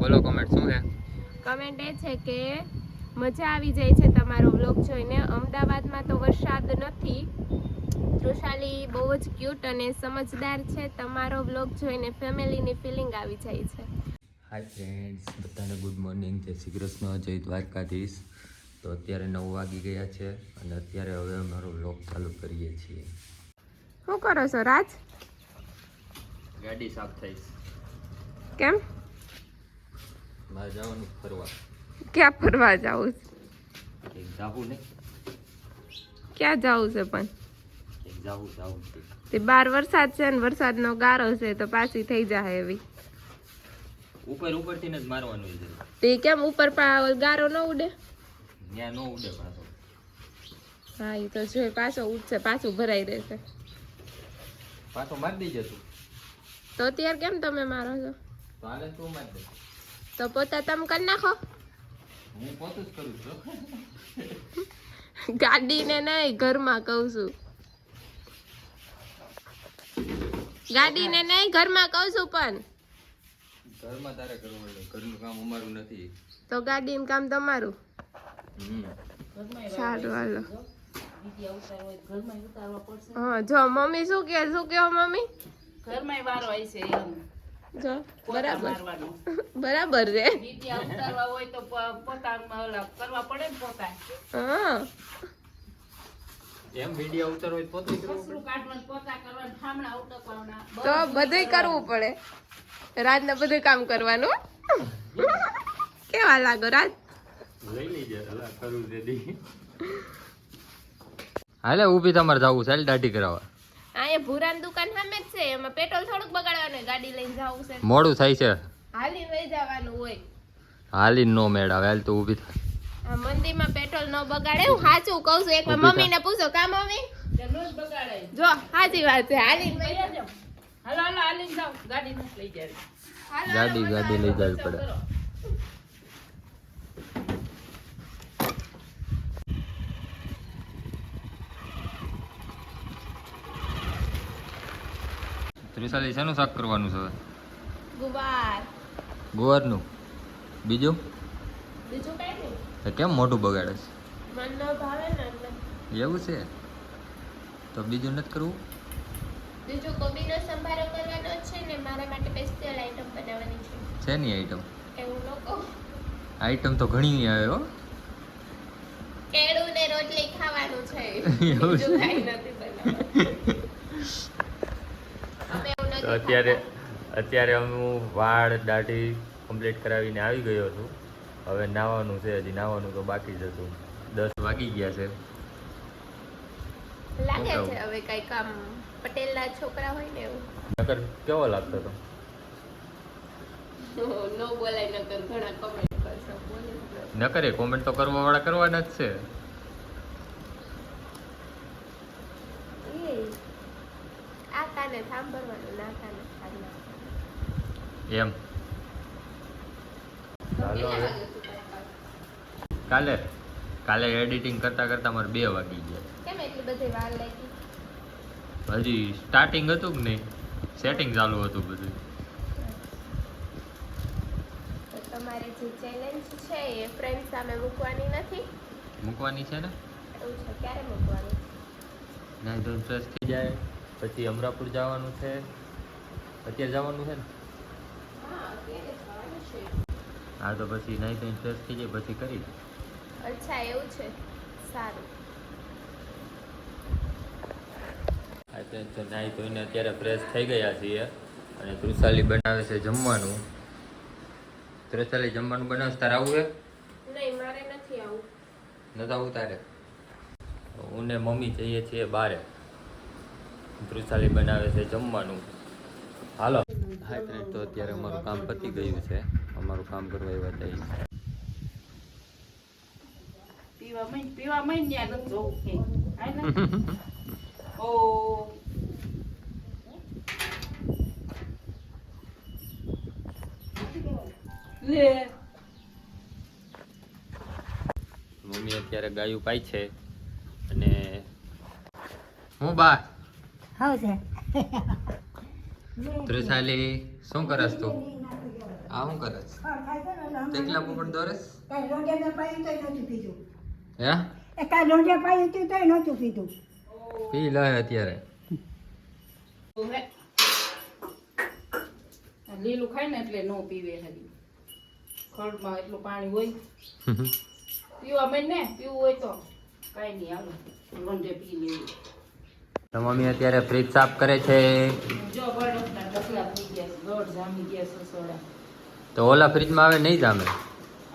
બોલો કમેન્ટ શું છે? કમેન્ટ એ છે કે મજા આવી જાય છે તમારો વ્લોગ જોઈને. અમદાવાદમાં તો વરસાદ નથી. તૃષાલી બહુ જ ક્યુટ અને સમજદાર છે. તમારો વ્લોગ જોઈને ફેમિલીની ફિલિંગ આવી જાય છે. હાય ફ્રેન્ડ્સ, બધાને ગુડ મોર્નિંગ. જય શ્રી કૃષ્ણ, જય દ્વારકાધીશ. તો અત્યારે 9 વાગી ગયા છે અને અત્યારે હવે અમારો વ્લોગ ચાલુ કરીએ છીએ. શું કરો છો રાજ? ગાડી સાફ થઈશ. કેમ? મારે જવાનું ફરવા. ક્યાં ફરવા જાવું છે? એક જાવું ને ક્યાં જાવું છે પણ? એક જાવું છે. તે બાર વરસાદ છે ને વરસાદનો ગારો છે તો પાછી થઈ જાય એવી. ઉપરથી જ મારવાનું છે. તે કેમ ઉપર ગારો ન ઉડે? ત્યાં ન ઉડે પાછો. હા એ તો જોઈ પાછો ઉડશે, પાછું ભરાઈ રહેશે. પાછો મારી દેજે તું. તો અત્યારે કેમ તમે મારો છો? તો હાલે તું મારી દે. તો પોતા તમે કરી નાખો. હું પોતું જ કરું છું. ગાડીને નહીં, ઘરમાં કહું છું. ગાડીને નહીં, ઘરમાં કહું છું. પણ ઘરમાં તારે કરવું પડે, ઘરનું કામ અમારું નથી. તો ગાડીનું કામ તમારું. સારું હાલો. હા જો મમ્મી શું કહો મમ્મી? ઘરમાં વારો હોય છે એમ. જો બરાબર બરાબર છે. વિડિયા ઉતારવા હોય તો પોતામાં ઓલા કરવા પડે ને પોતા. હા એમ વિડિયો ઉતાર હોય પોતે કસરું કાઢવાનું, પોતા કરવાનું, ઠામણા ઉટકવાના. તો બધુંય કરવું પડે. રાતને બધું કામ કરવાનું. કેવા લાગો રાત? લઈ લેજે અલા કરું દેદી. હાલે ઊભી તમારે જાવું છે, દાઢી કરાવવા. અહીંયા ભૂરાની દુકાન સામે જ છે. એમાં પેટ્રોલ થોડુંક બગાડવાનું, ગાડી લઈને જવું છે. મોડું થાય છે. હાલીને લઈ જવાનું હોય. હાલીને નો મેળ આવે. હાલ તો ઊભી થાય. આ મંદિરમાં પેટ્રોલ ન બગાડે. હું સાચું કહું છું. એકવાર મમ્મીને પૂછો. કા મમ્મી? તેનું જ બગાડે. જો સાચી વાત છે. હાલીને લઈ જાજો. હાલો હાલીને જાઓ, ગાડી નથી લઈ જાય. ગાડી લઈ જવી પડે. ત્રિશાલી શેનું શાક કરવાનું છે? ગુવાર. ગુવારનું. બીજું બીજું કઈ નહીં. કેમ મોઢું બગાડે છે? મન ન ભાવે ને એટલે. એવું છે તો બીજું નથી કરવું? બીજું કોબીનો સંભારો કરવાનો છે ને મારા માટે સ્પેશિયલ આઈટમ બનાવવાની છે. શેની આઈટમ? એવું ન કહું. આઈટમ તો ઘણી આવે હો. કેળું ને રોટલી ખાવાનું છે. એવું છે? બીજું કાંઈ નથી બનાવવાનું. અમે એવું નથી અત્યારે હું વાળ દાઢી કમ્પ્લીટ કરાવીને આવી ગયો છું. હવે નાવાનું છે. હજી નાવાનું તો બાકી જ હતું. 10 વાગી ગયા છે. લાગે છે હવે કઈ કામ પટેલના છોકરા હોય ને એવું. નકર કેવો લાગતો હતો? નો બોલાય નકર ઘણા કમેન્ટ કરશો. નકર એ કોમેન્ટ તો કરવા વાળા કરવાના જ છે. આ કાને સાંભળવાનું, ના કાને સાંભળવાનું. એમ ચાલો હવે કાલે એડિટિંગ કરતા મારે 2 વાગી ગયા. કેમ એટલી બધી વાર લાગી? હજી સ્ટાર્ટિંગ હતું કે નહીં, સેટિંગ ચાલુ હતું બધું. તો તમારી જે ચેલેન્જ છે એ ફ્રેન્ડ સામે મૂકવાની નથી? મૂકવાની છે ને. એવું છે, ક્યારે મૂકવાની? નાઈ ધોઈને ફ્રેશ થઈ જાય પછી અમરાપુર જવાનું છે. અત્યારે જવાનું છે ને? હા અત્યારે જવાનું છે. હા તો પછી નાઈ ધોઈને ફ્રેશ થઈ જાય પછી કરી. અચ્છા એવું છે, સારું. નાઈ ધોઈને અત્યારે ફ્રેશ થઈ ગયા છીએ અને તૃષાલી બનાવે છે જમવાનું. તૃષાલી જમવાનું બનાવે તારે આવું છે? નહીં મારે નથી આવું. નથી આવું તારે? હું ને મમ્મી જઈએ છીએ બારે. તૃષાલી બનાવે છે જમવાનું. હાલો. હા ફ્રેન્ડ, તો અત્યારે અમારું કામ પતી ગયું છે. અમારું કામ કરવા એવા થઈ. પીવા મય ત્યાં નથી જોવું કે. હાય ને? ઓ લે મમ્મી અત્યારે ગાયું પાય છે અને હું બા હાઉ છે તૃષાલી શું કરસ તું? આ શું કરે છે? હા, ખાય છે ને એટલે આમ તેકલા પોપટ દોરેસ? કાંઈ લોઢિયાને પાયું તોય નહોતું પીધું. હે? એ કાંઈ લોઢિયા પાયું હતું તોય નહોતું પીધું. પી લે અત્યારે. લીલું ખાય ને એટલે નો પીવે હરી. ખડમાં એટલું પાણી હોય. પીવા મેં ને પીવું હોય તો કાંઈ નહીં હાલો લોંઢે પી લેવું. તો મમ્મી અત્યારે ફ્રીજ સાફ કરે છે. જો બરફના ઢગલા થઈ ગયા છે, ગોળ જામી ગયા છે સોડા. તો ઓલા ફ્રીજમાં આવે નહીં જામે.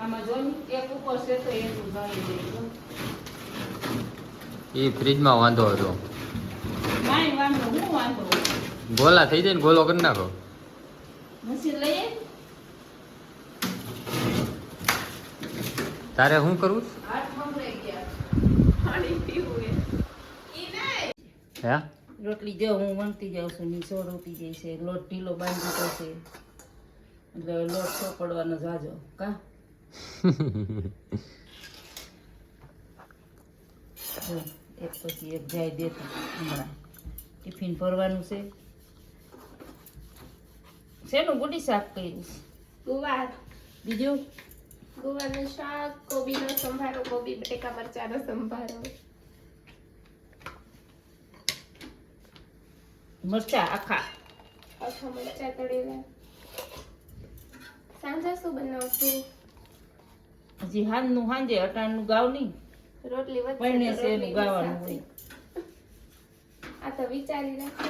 આમાં જો ને એક ઉપર છે તો એટલું જામી જાય. એ ફ્રીજમાં વાંધો હતો. કાંઈ વાંધો હું વાંધો ગોલા થઈ જાય ને ગોલો કરી નાખો. મશીન લઈએ તારે શું કરવું? હાથ મમરાઈ ગયા પાણી પીવું એ હે? રોટલી જો હું વણતી જાઉં છું ની સોળ ઉઠી જાય છે, લોટ ઢીલો બાંધી દીધો છે એટલે લોટ ચોપડવાનો જાજો કા જો, એક પછી એક જાય દેતી હમણાં ટિફિન ભરવાનું છે. શેનું ગુડી શાક કર્યું છે? ગુવાર બીજું ગુવારનું શાક, કોબીનો સંભારો, કોબી બટેકા મરચાનો સંભારો. મરચા આખા આખા મરચા તળેલા. સાંજે શું બનાવશું? હજી હાંજનું હાંજે અટાણનું ગાવ નહીં રોટલી વચ્ચે પૈણે તો છે એનું રોટલી ગાવાનું સાથે. હોય આ તો વિચારી રાખો.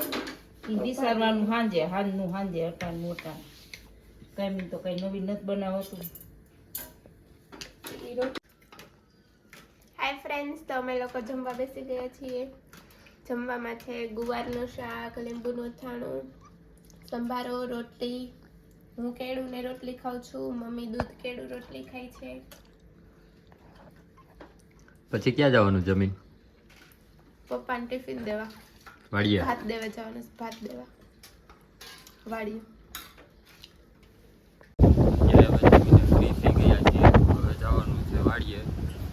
ઈ વિસારવાનું હાંજે હાંજનું હાંજે અટાણનું અટાણ કાંઈ તો કઈ નવી નથી બનાવતું. હાય ફ્રેન્ડ્સ, તો અમે લોકો જમવા બેસી ગયા છીએ. જમવામાં છે ગુવારનું શાક, લીંબુનું અથાણું, સંભારો, રોટલી. હું કેળું ને રોટલી ખાઉં છું, મમ્મી દૂધ કેળું રોટલી ખાય છે. પછી ક્યાં જવાનું જમીન? પપ્પાને ટિફિન દેવા, વાડીએ. ભાત દેવા જવાનું છે, ભાત દેવા વાડીએ. ફ્રી થઈ ગયા છીએ, હવે જવાનું છે વાડીએ.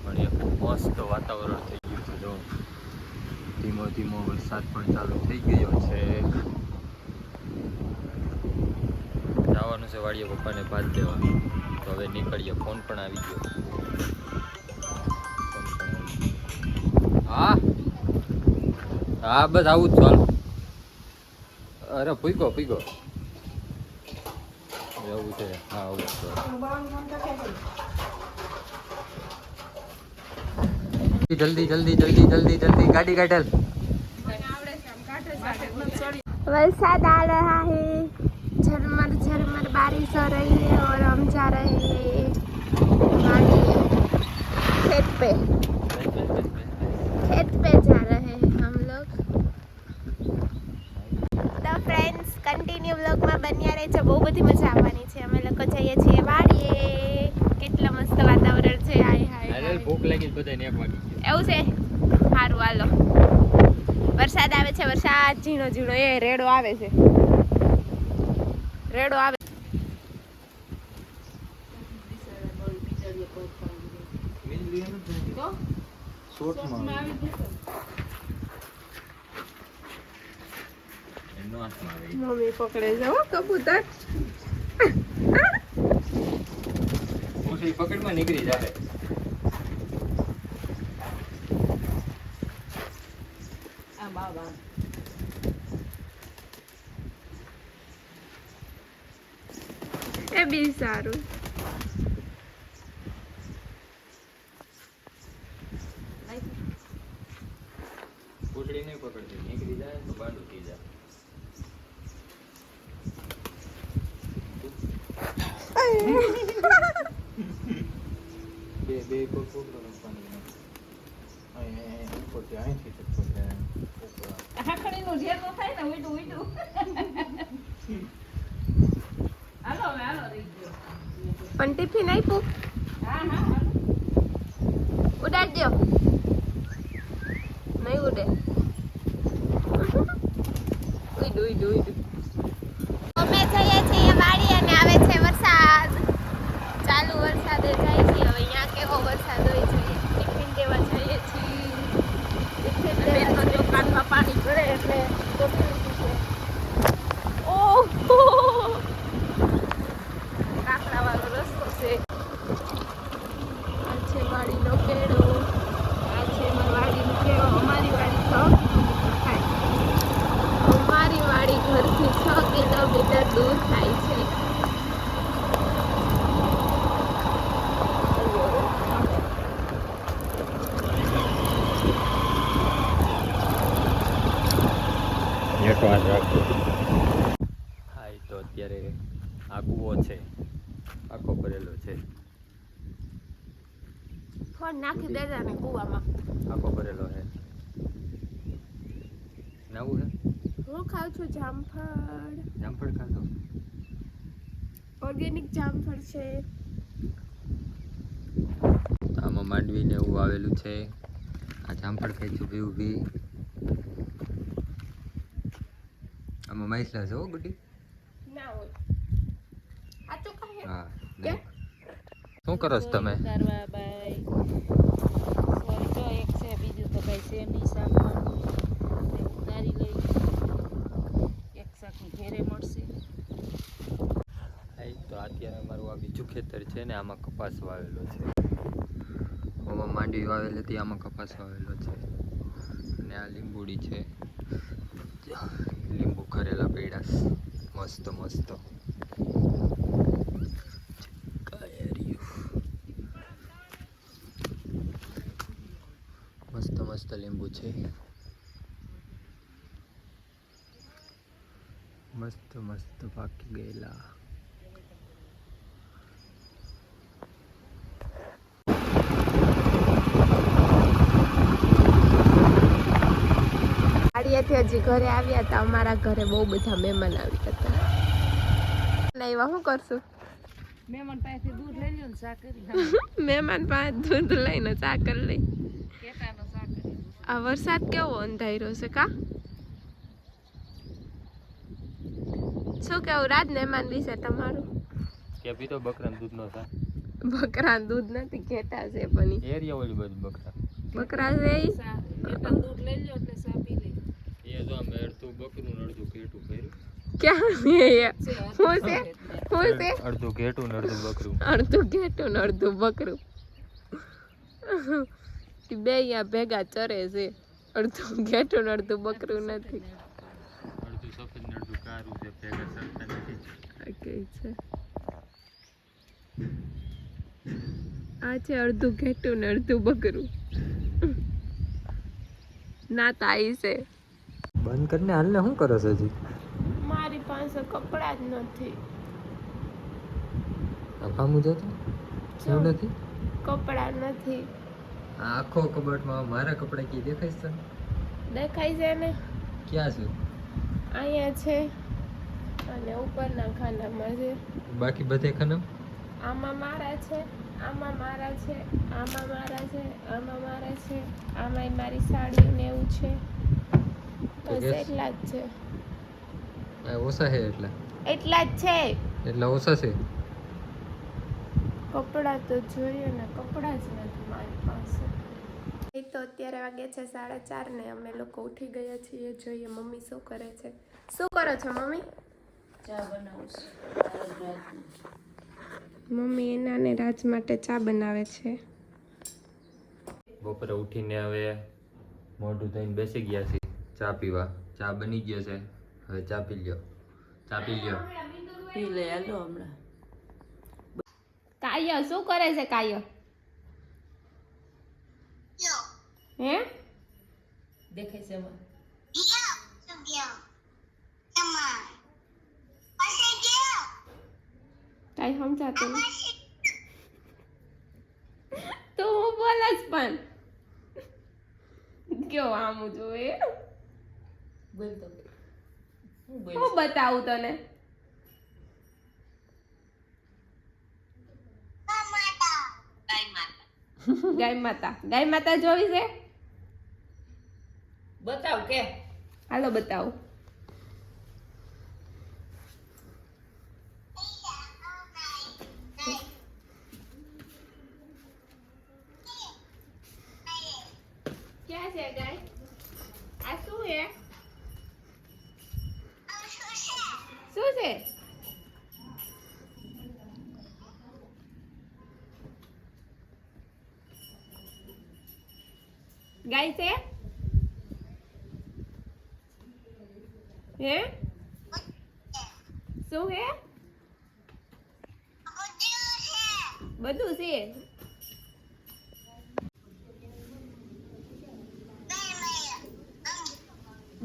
પણ એક મસ્ત વાતાવરણ થઈ ગયું છે. જો ધીમો ધીમો વરસાદ પણ ચાલુ થઈ ગયો છે. જવાનું છે વાડીએ પપ્પાને ભાત દેવા. તો હવે નીકળીએ. ફોન પણ આવી ગયો. હા હા, બસ આવું જ ચાલો. અરે પૂગો પૂગો એવું છે. હા આવું જ ચાલો. જલ્દી જલ્દી જલ્દી જલ્દી જલ્દી ગાડી કાઢેલ. वरसाद आ रहा है, झरमर झरमर बारिश हो रही है और हम जा रहे हैं खेत पे जा रहे हैं हम लोग. તો ફ્રેન્ડ્સ કન્ટિન્યુ વ્લોગમાં બન્યા રહેજો, બહુ બધી મજા આવવાની છે. અમે લોકો જઈએ છીએ વાડીએ. કેટલા મસ્ત વાતાવરણ છે. હાય હાય અરે ભૂખ લાગી બધાને એક વાગી ગયો. એવું છે. સારું હાલો. વરસાદ આવે છે, વરસાદ ઝીણો ઝીણો. એ રેડો આવે છે, રેડો આવે. મમ્મી પકડે છે હો કબૂતર. પકડમાં નીકળી જાય. એ બી સારું. પૂછડી નહીં પકડતી, નીકળી જાય તો બાંડું થઈ જાય. બે બે પકડો હાખડીનું જેટલું થાય ને ઉઈડું ઉઈડું. હાલો હવે હાલો રહી ગયો. પણ ટિફિન આપ્યું, હા હા હાલો. ઉડાડ દો. નહીં ઉડે. ઉઈડું ઉઈડું ઉઈડું. અમે જઈએ છીએ વાડી અને આવે છે વરસાદ. ચાલુ વરસાદ જાય છે. હવે અહીંયા કેવો વરસાદ હોય છે. ટિફિન દેવા જઈએ છીએ. ટિફિન દેવા તો જો કાનમાં પાણી પડે એટલે ઓહો વાર રાખો. હા એ તો અત્યારે આ કૂવો છે, આખો ભરેલો છે. ફોન નાખી દેજા ને કૂવામાં. આખો ભરેલો છે. નવું છે. હું ખાઉં છું જામફળ. જામફળ ખાતો. ઓર્ગેનિક જામફળ છે. આમાં માંડવી ને એવું આવેલું છે. આ જામફળ ખાઈ છું ભી ઊભી. આમાં માઇસલા છે હો ગુડી. ના હોય આ તો કહે હા કે શું કરો છો તમે? કરવા બાય સોરી તો એક છે, બીજું તો કઈ છે નહીં. શાકમાં ઉતારી લઈ, એક શાકની ઘેરે મળશે. હા તો અત્યારે અમારું આ બીજું ખેતર છે ને, આમાં કપાસ વાવેલો છે. આમાં માંડવી વાવેલી હતી, આમાં કપાસ વાવેલો છે. અને આ લીંબુડી છે, લીંબુ ખરેલા પૈડા મસ્ત મસ્ત. મસ્ત મસ્ત લીંબુ છે, મસ્ત મસ્ત પાકી ગયેલા. ગાડીએથી હજી ઘરે આવ્યા હતા. અમારા ઘરે બહુ બધા મહેમાન આવ્યા હતા. લાવ્યા શું કરશું? મહેમાન પાસેથી દૂધ લઈ લ્યો ને શાક કરી. મહેમાન પાસે દૂધ લઈને સાકર લઈ. કેટાનો શાક કરી. આ વરસાદ કેવો અંધાર્યો છે કા? શું કેવું રાજ મહેમાન વિશે તમારું? કે પીતો બકરા દૂધ નો થા. બકરા દૂધ નથી ઘેટા છે પણ એરિયા ઓલી બધું બકરા બકરા છે ઈ? કેટાનું દૂધ લઈ લ્યો એટલે શા પી લે. એ જો આમ અડધું બકરું ને અડધું ઘેટું કર્યું. ક્યાં છે એ? હું છે અડધું ઘેટું ને અડધું બકરું. અડધું ઘેટું ને અડધું બકરું. બે અહીંયા ભેગા ચરે છે. અડધું ઘેટું ને અડધું બકરું નથી. અડધું સફેદ ને અડધું કારું છે, ભેગા સરખા નથી. આ કઈ છે? આ છે અડધું ઘેટું ને અડધું બકરું. ના તાઈ છે. બંધ કરીને હાલને શું કરો છો હજી? મારી પાસે કપડા જ નથી. આફામું જતો શું નથી? કપડા નથી. આ આખો કબાટમાં મારા કપડા કી દેખાય છે? દેખાય છે ને? ક્યાં છે? અહીંયા છે અને ઉપરના ખાનામાં છે. બાકી બધે ખાના? આમાં મારા છે, આમાં મારા છે, આમાં મારા છે, આમાં મારા છે, આમાંય મારી સાડી ને એવું છે. બસ એટલા જ છે. આ ઓછા છે એટલા જ છે. એટલા ઓછા છે. કપડા તો જોઈએ ને, કપડા જ નથી મારી પાસે. એ તો અત્યારે વાગે છે 4:30 ને અમે લોકો ઉઠી ગયા છીએ. જોઈએ મમ્મી શું કરે છે. શું કરો છો મમ્મી? ચા બનાવું છું. મમ્મી એના ને રાજ માટે ચા બનાવે છે. બપોરે ઉઠીને હવે મોઢું ધોઈને બેસી ગયા છે ચા પીવા. ચા બની ગયો છે, હવે ચા પી લ્યો. ચા પી લ્યો. પી લે હાલો હમણાં. કાયો શું કરે છે? કાયો હે દેખાય છે એમાં. કાઈ સમજાતું નથી. તો હું બોલસ પણ કયો આમ જોવે. બોલ તો હું બોલ. હું બતાવું તને? ગાય માતા. ગાય માતા જોવી છે? બતાવ કે. હાલો બતાવું. ક્યાં છે ગાય? આ શું છે? શું છે? ગાય છે? હે શું હે? બધું છે.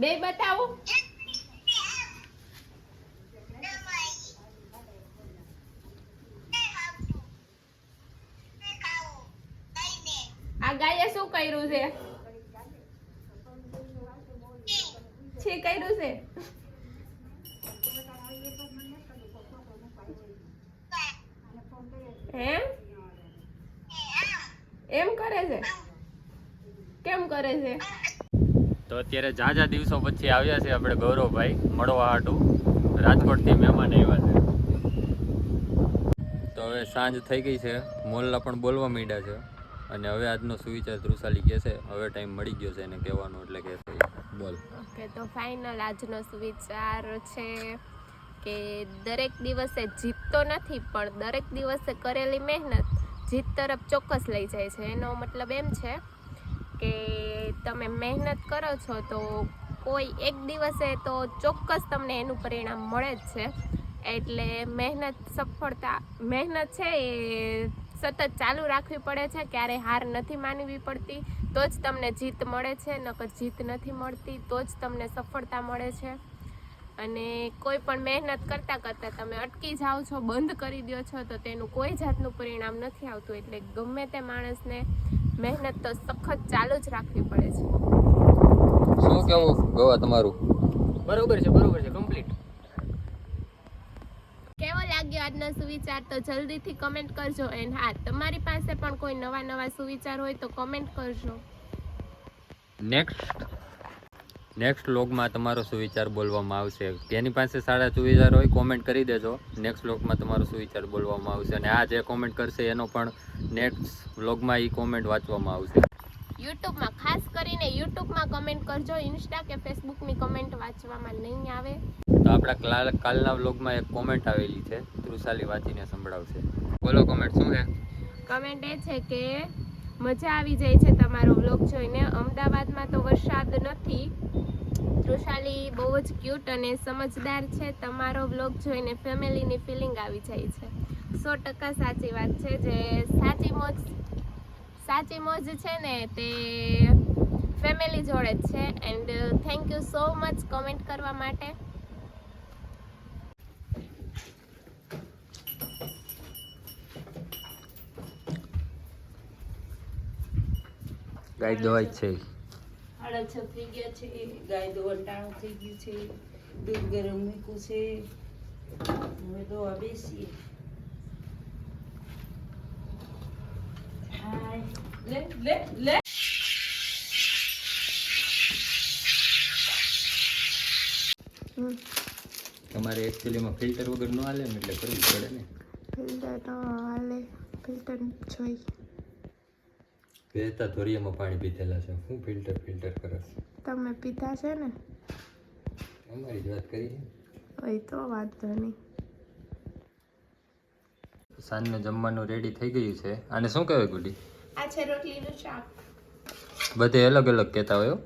બે બતાવું. કર્યું છે? છે કર્યું છે? હે? એમ કરે છે? કેમ કરે છે? તો અત્યારે ઝાઝા દિવસો પછી આવ્યા છે આપણે ગૌરવભાઈ મળવા હાટું. રાજકોટથી મહેમાન આવ્યા છે. તો હવે સાંજ થઈ ગઈ છે, મોલ્લા પણ બોલવા માંડ્યા છે અને હવે આજનો સુવિચાર ધ્રુસાલી કહે છે. હવે ટાઈમ મળી ગયો છે એને કહેવાનો, એટલે કે બોલ. ઓકે, તો ફાઇનલ આજનો સુવિચાર છે કે દરેક દિવસે જીત તો નથી, પણ દરેક દિવસે કરેલી મહેનત જીત તરફ ચોક્કસ લઈ જાય છે. એનો મતલબ એમ છે કે તમે મહેનત કરો છો તો કોઈ એક દિવસે તો ચોક્કસ તમને એનું પરિણામ મળે જ છે. એટલે મહેનત છે એ સતત ચાલુ રાખવી પડે છે. ક્યારે હાર નથી માનવી પડતી, તો જ તમને જીત મળે છે. નકર જીત નથી મળતી તો જ તમને સફળતા મળે છે. અને કોઈ પણ મહેનત કરતાં કરતાં તમે અટકી જાઓ છો, બંધ કરી દો છો, તો તેનું કોઈ જાતનું પરિણામ નથી આવતું. એટલે ગમે તે માણસને મહેનત તો સખત ચાલુ જ રાખવી પડે છે. શું કેવું ગોવા તમારું? બરોબર છે કમ્પ્લીટ. કેવો લાગ્યો આજનો સુવિચાર તો જલ્દીથી કમેન્ટ કરજો. એન્ડ હા, તમારી પાસે પણ કોઈ નવા સુવિચાર હોય તો કમેન્ટ કરજો. નેક્સ્ટ વ્લોગમાં તમારો સુવિચાર બોલવામાં આવશે. જેની પાસે સારા સુવિચાર હોય કોમેન્ટ કરી દેજો. નેક્સ્ટ વ્લોગમાં તમારો સુવિચાર બોલવામાં આવશે. અને આ જે કોમેન્ટ કરશે એનો પણ નેક્સ્ટ વ્લોગમાં એ કોમેન્ટ વાંચવામાં આવશે. યુટ્યુબમાં ખાસ કરીને યુટ્યુબમાં કમેન્ટ કરજો. ઇન્સ્ટા કે ફેસબુકની કમેન્ટ વાંચવામાં નહીં આવે. તો આપણા કાલના વ્લોગમાં એક કોમેન્ટ આવેલી છે, ધ્રુસાલી વાંચીને સંભળાવશે. બોલો કોમેન્ટ શું છે? કમેન્ટ એ છે કે મજા આવી જાય છે તમારો વ્લોગ જોઈને. અમદાવાદમાં તો વરસાદ નથી. ધ્રુસાલી બહુ જ ક્યુટ અને સમજદાર છે. તમારો વ્લોગ જોઈને ફેમિલીની ફિલિંગ આવી જાય છે. 100% સાચી વાત છે. જે સાચી મોજ છે ને તે ફેમિલી જોડે જ છે. And thank you so much comment કરવા માટે. ગાય દવાઈ છે. 6:30 થઈ ગયા છે. ગાય દોવાનું ટાણું થઈ ગયું છે. દૂધ ગરમ મૂક્યું છે. હવે દોવા બેસીએ. હાય લે લે લે. તમારે એકચ્યુઅલીમાં ફિલ્ટર વગર ન હાલે ને, એટલે કરવું પડે ને. ફિલ્ટર તો હાલે, ફિલ્ટર જોઈ. કહેતા ધોરિયામાં પાણી પીધેલા છે, શું ફિલ્ટર કરે? તમે પીધા છે ને? અમારી જ વાત કરી. હોય તો વાંધો નહીં. સાંજનું જમવાનું રેડી થઈ ગયું છે. આને શું કહેવાય ગુડી? આ છે રોટલીનું શાક. બધે અલગ અલગ કહેતા હોય.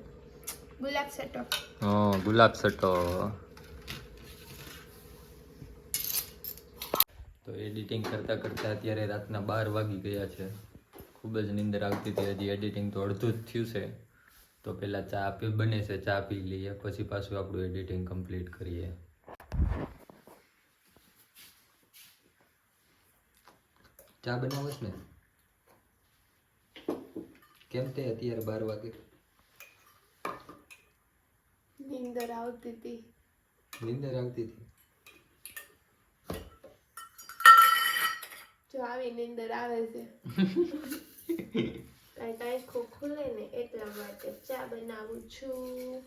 ગુલાબ સટો. હા, ગુલાબ સટો. તો એડિટિંગ કરતાં અત્યારે રાતના 12 વાગી ગયા છે. ખૂબ જ નીંદર આવતી હતી. હજી એડિટિંગ તો અડધું જ થયું છે. તો પહેલાં ચા બને છે, ચા પી લઈએ, પછી પાછું આપણું એડિટિંગ કમ્પ્લીટ કરીએ. ચા બનાવો ને? કેમ તે અત્યારે 12 વાગે? નીંદર આવતી હતી. જો આવી નીંદર આવે છે. આંખો ખુલે ને એટલા માટે ચા બનાવું છું.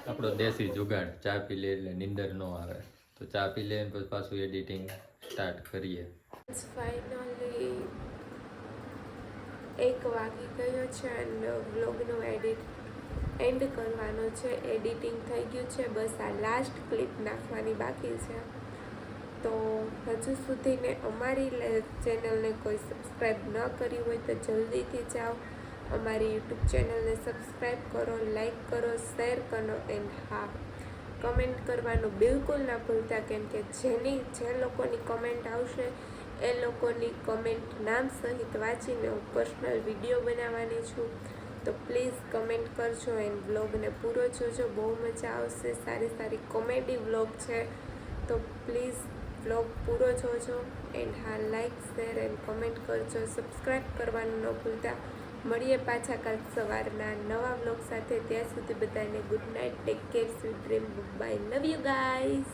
આપણો દેશી જુગાડ, ચા પી લે એટલે નીંદર ન આવે. તો ચા પી લે ને પછી પાછું એડિટિંગ સ્ટાર્ટ કરીએ. ફાઇનલી 1 વાગી ગયો છે અને વ્લોગનો એન્ડ કરવાનો છે. એડિટિંગ થઈ ગયું છે, બસ આ લાસ્ટ ક્લિપ નાખવાની બાકી છે. તો હજુ સુધીને અમારી ચેનલને કોઈ સબસ્ક્રાઈબ ન કરી હોય તો જલ્દીથી જાઓ, અમારી યુટ્યુબ ચેનલને સબસ્ક્રાઈબ કરો, લાઈક કરો, શેર કરો. એન્ડ હા, કમેન્ટ કરવાનું બિલકુલ ના ભૂલતા, કેમ કે જે લોકોની કમેન્ટ આવશે એ લોકોની કમેન્ટ નામ સહિત વાંચીને હું પર્સનલ વિડીયો બનાવવાની છું. તો પ્લીઝ કમેન્ટ કરજો એન્ડ વ્લોગને પૂરો જોજો. બહુ મજા આવશે. સારી કોમેડી વ્લોગ છે, તો પ્લીઝ વ્લોગ પૂરો જોજો. એન્ડ હા, લાઈક, શેર એન્ડ કમેન્ટ કરજો. સબસ્ક્રાઈબ કરવાનું ન ભૂલતા. મળીએ પાછા કાલ સવારના નવા વ્લોગ સાથે. ત્યાં સુધી બધાને good night, take care, sweet dream, bye, love you guys.